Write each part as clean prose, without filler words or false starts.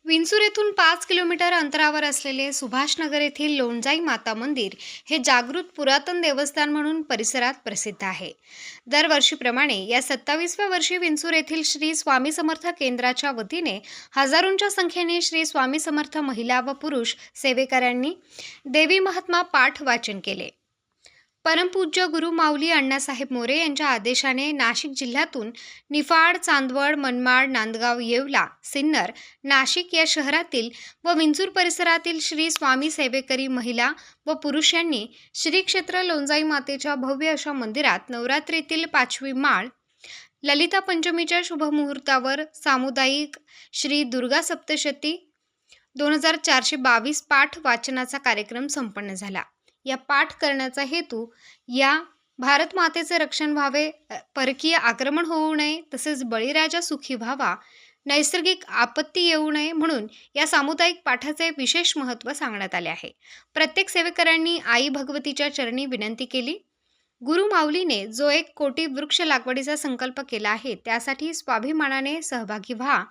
विंचूर येथून 5 किलोमीटर अंतरावर असलेले सुभाषनगर येथील लोणजाई माता मंदिर हे जागृत पुरातन देवस्थान म्हणून परिसरात प्रसिद्ध आहे। दरवर्षीप्रमाणे या 27व्या वर्षी विंचूर येथील श्री स्वामी समर्थ केंद्राच्या वतीने हजारोंच्या संख्येने श्री स्वामी समर्थ महिला व पुरुष सेवेकऱ्यांनी देवी महात्मा पाठ वाचन केले। परमपूज्य गुरु माऊली अण्णासाहेब मोरे यांच्या आदेशाने नाशिक जिल्ह्यातून निफाड, चांदवड, मनमाड, नांदगाव, येवला, सिन्नर, नाशिक या शहरातील व विंचूर परिसरातील श्री स्वामी सेवेकरी महिला व पुरुष यांनी श्री क्षेत्र लोणजाई मातेच्या भव्य अशा मंदिरात नवरात्रीतील 5वी माळ, ललिता पंचमीच्या शुभमुहूर्तावर सामुदायिक श्री दुर्गा सप्तशती 2422 पाठ वाचनाचा कार्यक्रम संपन्न झाला। या पाठ करण्याचा हेतू या भारत मातेचे रक्षण व्हावे, परकीय आक्रमण होऊ नये, तसेच बळीराजा सुखी व्हावा, नैसर्गिक आपत्ती येऊ नये म्हणून या सामुदायिक पाठाचे विशेष महत्त्व सांगण्यात आले आहे। प्रत्येक सेवेकऱ्यांनी आई भगवतीच्या चरणी विनंती केली। गुरु माऊलीने जो 1 कोटी वृक्ष लागवडीचा संकल्प केला आहे त्यासाठी स्वाभिमानाने सहभागी व्हा।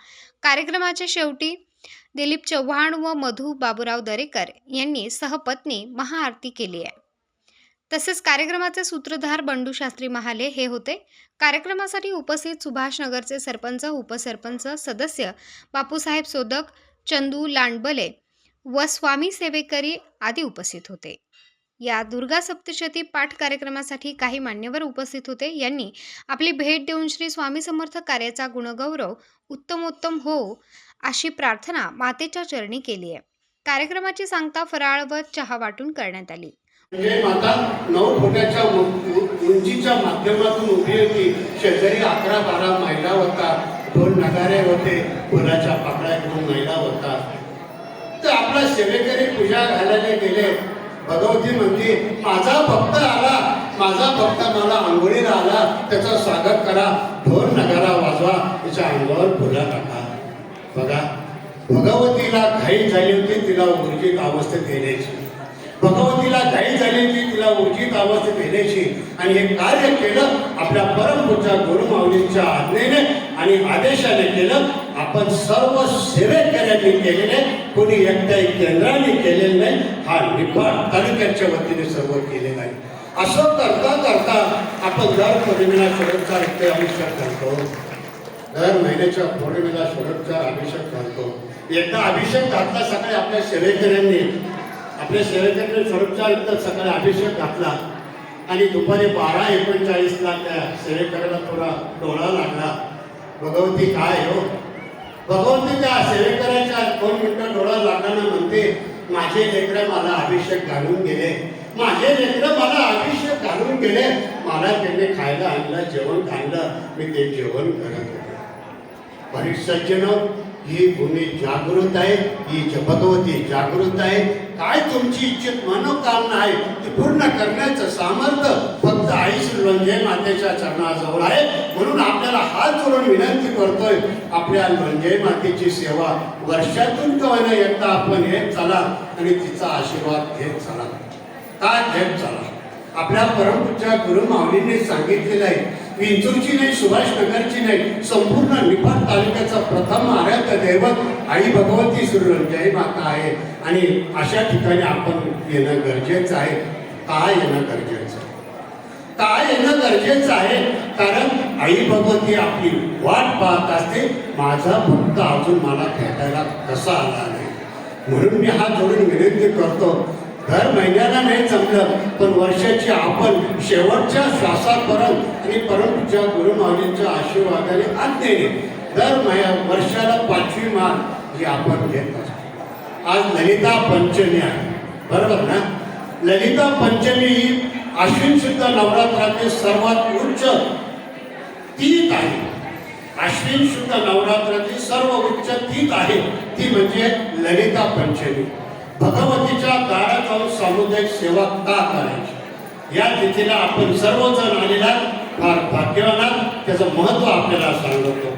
कार्यक्रमाच्या शेवटी दिलीप चव्हाण व मधु बाबूराव दरेकर यांनी सहपत्नी महाआरती केली आहे। तसेच कार्यक्रमाचे सूत्रधार बंडू शास्त्री महाले हे होते। कार्यक्रमासाठी उपस्थित सुभाषनगरचे सरपंच, उपसरपंच, सदस्य बापूसाहेब सोदक, चंदू लांडबले व स्वामी सेवेकरी आदी उपस्थित होते। या दुर्गा सप्तशती पाठ कार्यक्रमासाठी काही मान्यवर उपस्थित होते। यांनी आपली भेट देऊन श्री स्वामी समर्थ कार्याचा गुणगौरव उत्तमोत्तम हो अशी प्रार्थना मातेच्या चरणी केली आहे। कार्यक्रमाची सांगता फराळ व चहा वाटून करण्यात आली। म्हणजे माता 9 फुटाच्या उंचीच्या माध्यमातून उभी होती। शेजारी 11-12 महिला होता, 2 नगारे होते, फुलाच्या पाकळ्या घेऊन महिला होता। तर आपला सेवेकरी पूजा घालायला गेले। भगवती म्हणते, माझा भक्त आला, माझा भक्त मला आंघोळीला आला, त्याचं स्वागत करा, ढोल नगारा वाजवा, त्याच्या अंगावर फुला टाका। बघा, भगवतीला घाई झाली होती तिला ऊर्जित अवस्थेत येण्याची, भगवतीला घाई झाली होती तिला ऊर्जित अवस्थेत येण्याची, आणि हे कार्य केलं आपल्या परमपूज्य गुरु माऊलींच्या आज्ञेने आणि आदेशाने केलं। आपण सर्व सेवेकऱ्यांनी केलेले, कोणी एकट्याही केंद्राने केलेले नाही, हा निफाड तालुक्याच्या वतीने सर्व केलेला आहे। असं करता करता आपण दर पौर्णिमेला षोडशोपचार अभिषेक करतो, दर महिन्याच्या पौर्णिमेला षोडशोपचार अभिषेक करतो। एकदा अभिषेक घातला सकाळी आपल्या सेवेकऱ्यांनी, आपल्या सेवेकऱ्यांनी षोडशोपचार सकाळी अभिषेक घातला आणि दुपारी 12:39ला त्या सेवेकऱ्याला थोडा डोळा लागला। भगवती काय हो, भगवती त्या सेवेकऱ्याच्या 2 मिनिटं डोळा लागताना म्हणते, माझे लेकरं मला अभिषेक घालून गेले, माझे लेकरं मला अभिषेक घालून गेले, मला त्यांनी खायला आणलं, जेवण आणलं, मी ते जेवण करत होते। परिसज्जन, ही भूमी जागृत आहे, ही भगवती जागृत आहे। काय तुमची इच्छित मनोकामना आहे ती पूर्ण करण्याचं सामर्थ्य फक्त आई श्री लोणजाई मातेच्या चरणाजवळ आहे। म्हणून आपल्याला हात जोडून विनंती करतोय, आपल्या लोणजाई मातेची सेवा वर्षातून कवना एकदा आपण घेत चला आणि तिचा आशीर्वाद घेत चला, काय घेत चला। आपल्या परमपूज्य गुरु माऊलींनी सांगितलेलं आहे, विंचूरची नाही, सुभाषनगरची नाही, संपूर्ण निफाड तालुक्याचा प्रथम आराध्य दैवत आई भगवती श्री लोणजाई माता आहे। आणि अशा ठिकाणी आपण येणं गरजेचं आहे। काय येणं गरजेचं आहे, काय येणं गरजेचं आहे, कारण आई भगवती आपली वाट पाहत असते, माझा भक्त अजून मला भेटायला कसा आला नाही। म्हणून मी हात जोडून विनंती करतो, दर महिन्याला नाही जमलं पण वर्षाची आपण शेवटच्या श्वासापर्यंत आणि परमपूज्य गुरु माऊलींच्या आशीर्वादाने आज्ञेने दर वर्षाला 5वी माळ जी आपण घेत असतो। आज ललिता पंचमी आहे, बरोबर ना? ललिता पंचमी ही आश्विन शुद्ध नवरात्रातील सर्वात उच्च तीत आहे। आश्विन शुद्ध नवरात्रातील सर्व उच्च तीत आहे, ती म्हणजे ललिता पंचमी। भगवतीच्या दारात जाऊन सामुदायिक सेवा का करायची, या तिथीला आपण सर्वजण आलेला फार भाग्यवान, त्याचं महत्त्व आपल्याला सांगतो।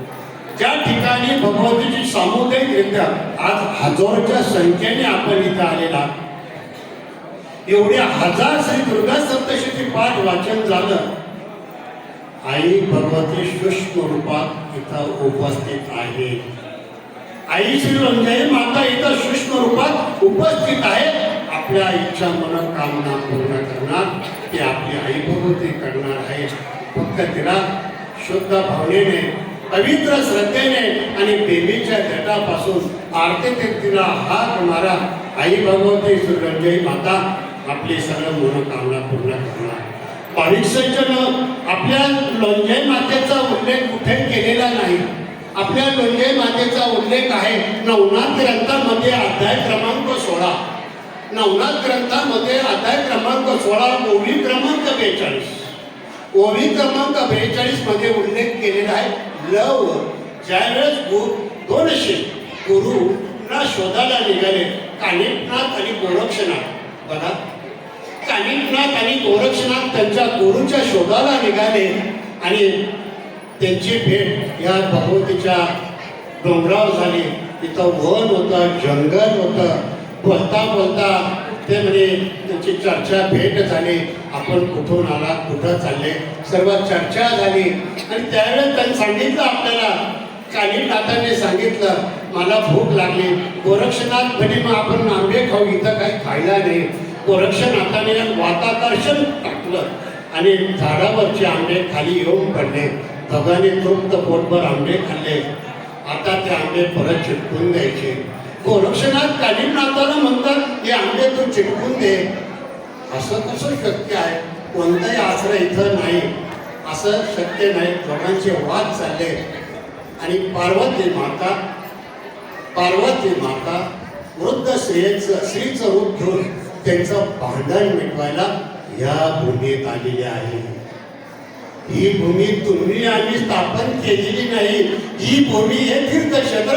ज्या ठिकाणी भगवतीची सामुदायिकरित्या आज हजारोच्या संख्येने आपण इथं आलेला, एवढ्या हजार श्री दुर्गा सप्तशती पाठ वाचन झालं। आई भगवती सूक्ष्म रूपात इथं उपस्थित आहे। आई श्री लोणजाई माता इथं सूक्ष्म रूपात उपस्थित आहे. आपल्या इच्छा मनोकामना पूर्ण करणार ती आपली आई भगवती करणार आहे. फक्त तिला शुद्ध भावनेने पवित्र श्रद्धेने आणि देवीच्या जटापासून आरती तिला हात मारा. आई भगवती श्री लोणजाई माता आपली सर्व मनोकामना पूर्ण करणार. भाविक सज्जन, आपल्या लोणजाई मातेचा उल्लेख कुठे केलेला नाही. आपल्या लोणजाई मातेचा उल्लेख आहे नवनाथ ग्रंथामध्ये अध्याय क्रमांक 16. नवनाथ ग्रंथामध्ये अध्याय क्रमांक 16 ओवी क्रमांक 42. ओवी क्रमांक 42 मध्ये उल्लेख केलेला आहे. लव ज्यावेळेस दोन गुरुना शोधायला निघाले, कानिफनाथ आणि गोरक्षनाथ. बघा, कानिफनाथ आणि गोरक्षनाथ त्यांच्या गुरुच्या शोधाला निघाले आणि त्यांची भेट या भगवतीच्या डोंगरावर झाली. तिथं वन होतं, जंगल होतं. बोलता बोलता ते म्हणजे त्यांची चर्चा भेट झाली. आपण कुठून आला, कुठं चालले, सर्व चर्चा झाली. आणि त्यावेळेस त्यांनी सांगितलं, आपल्याला कानिफनाथाने सांगितलं, मला भूक लागली. गोरक्षनाथ म्हणजे मग आपण आंबे खाऊ, इथं काही खायला नाही. गोरक्षनाथाने वाताकर्षण टाकलं आणि झाडावरचे आंबे खाली येऊन पडले. भगाने तृप्त पोटभर आंबे खाल्ले. आता ते आंबे परत चिटकून द्यायचे. गोरक्षनाथ कानिफनाथाला म्हणतात, हे आंबे तू चिटकून दे. असं कसं शक्य आहे? कोणताही आश्रय इथं नाही, असं शक्य नाही. दोघांचे वाद चालले आणि पार्वती माता वृद्ध स्त्रीचं रूप घेऊन त्यांचं भांडण मिटवायला या भूमीत आलेली आहे. ही भूमी तुम्ही आम्ही स्थापन केलेली नाही. ही भूमी हे तीर्थक्षेत्र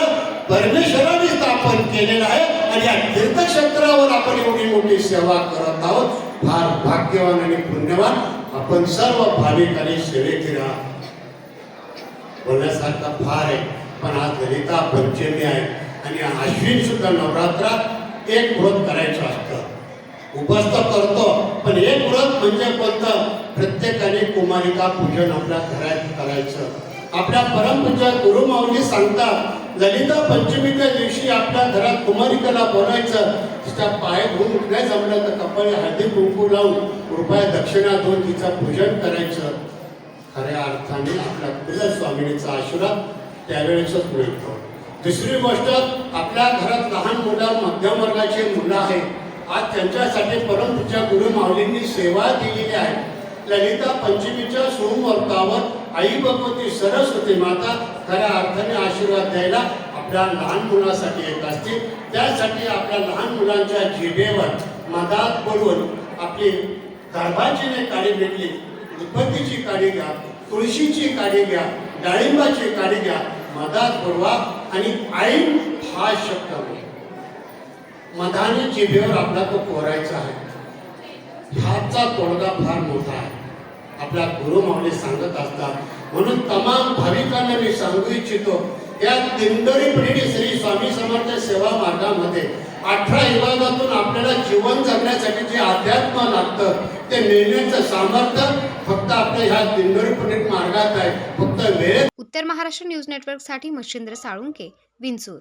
परमेश्वराने स्थापन केलेलं आहे आणि या तीर्थक्षेत्रावर आपण एवढी मोठी सेवा करत आहोत. फार भाग्यवान आणि पुण्यवान आपण सर्व भाविक आणि सेवेकरी आहात. बोलण्यासारखा फार आहे, पण आज ललिता पंचमी आहे आणि अश्विन सुद्धा नवरात्रात एक व्रत करायचं असतं. उपस्थ करतो, पण एक व्रत म्हणजे कोणतं? प्रत्येकाने कुमारिका पूजन आपल्या घरात करायचं. आपल्या परमपूज्य गुरुमाऊली सांगतात, ललिता पंचमीच्या दिवशी आपल्या घरात कुमारिकेला बोलायचं. तिच्या पाय धुवून नाही जमलं तर कपाळी हळदी कुंकू लावून रुपया दक्षिणा देऊन तिचं पूजन करायचं. खऱ्या अर्थाने आपल्या कुलस्वामिनीचा आशीर्वाद त्यावेळेसच मिळतो. दुसरी गोष्ट, आपल्या घरात लहान मुलं, मध्यम वर्गाची मुलं आहेत. आज त्यांच्यासाठी परमपूज्य गुरु माऊलींनी सेवा दिलेली आहे. ललिता पंचमीच्या सोमवारावर आई भगवती सरस्वती माता खऱ्या अर्थाने आशीर्वाद द्यायला आपल्या लहान मुलासाठी येत असते. त्यासाठी आपल्या लहान मुलांच्या जिभेवर मधात बोलवून आपली गर्भाचीने काडी भेटली, उदबत्तीची काडी घ्या, तुळशीची काडी घ्या, डाळिंबाची काडी घ्या, मधात बोलवा आणि आई हा शब्द मधाने जिभेवर आपला तो कोरायचा आहे. हातचा तोडगा फार मोठा आहे, आपल्या गुरु माऊली सांगत असतात. म्हणून तमाम भाविकांना मी सांगू इच्छितो, या दिंडोरी पिढी श्री स्वामी समर्थ सेवा मार्गामध्ये 18 विभागातून आपल्याला जीवन जगण्यासाठी जे अध्यात्म लागतं ते मिळण्याचं सामर्थ्य फक्त आपल्या ह्या दिंडोरी पिढी मार्गात आहे. फक्त वेळ. उत्तर महाराष्ट्र न्यूज नेटवर्कसाठी मच्छिंद्र साळुंके, विंचूर.